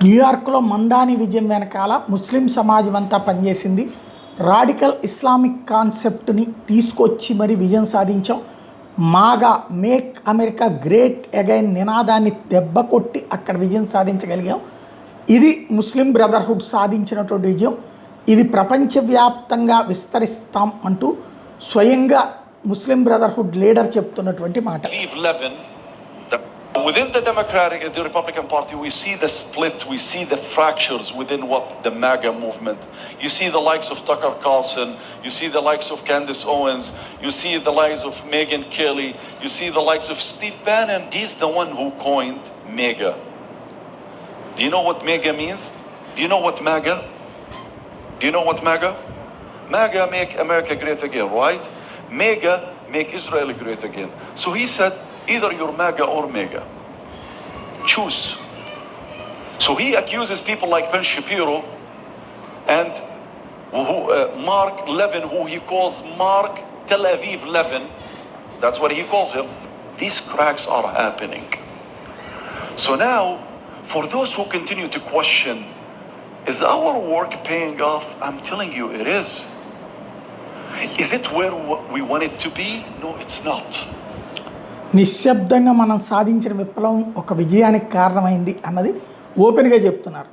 న్యూయార్క్లో మందాని విజయం వెనకాల ముస్లిం సమాజం అంతా పనిచేసింది. రాడికల్ ఇస్లామిక్ కాన్సెప్ట్ని తీసుకొచ్చి మరి విజయం సాధించాం. మాగా మేక్ అమెరికా గ్రేట్ అగైన్ నినాదాన్ని దెబ్బ కొట్టి అక్కడ విజయం సాధించగలిగాం. ఇది ముస్లిం బ్రదర్హుడ్ సాధించినటువంటి విజయం. ఇది ప్రపంచవ్యాప్తంగా విస్తరిస్తాం అంటూ స్వయంగా ముస్లిం బ్రదర్హుడ్ లీడర్ చెప్తున్నటువంటి మాట. Within the Republican Party, we see the split, we see the fractures within what the MAGA movement. You see the likes of Tucker Carlson, you see the likes of Candace Owens, you see the likes of Megyn Kelly, you see the likes of Steve Bannon. He's the one who coined MAGA. Do you know what MAGA means? Do you know what MAGA? Do you know what MAGA? MAGA, make America great again, right? MAGA, make Israel great again. So he said, either you're MAGA or MEGA. Choose. So he accuses people like Ben Shapiro and Mark Levin, who he calls Mark Tel Aviv Levin. That's what he calls him. These cracks are happening. So now, for those who continue to question, is our work paying off? I'm telling you, it is. Is it where we want it to be? No, it's not. నిశ్శబ్దంగా మనం సాధించిన విప్లవం ఒక విజయానికి కారణమైంది అన్నది ఓపెన్గా చెప్తున్నారు.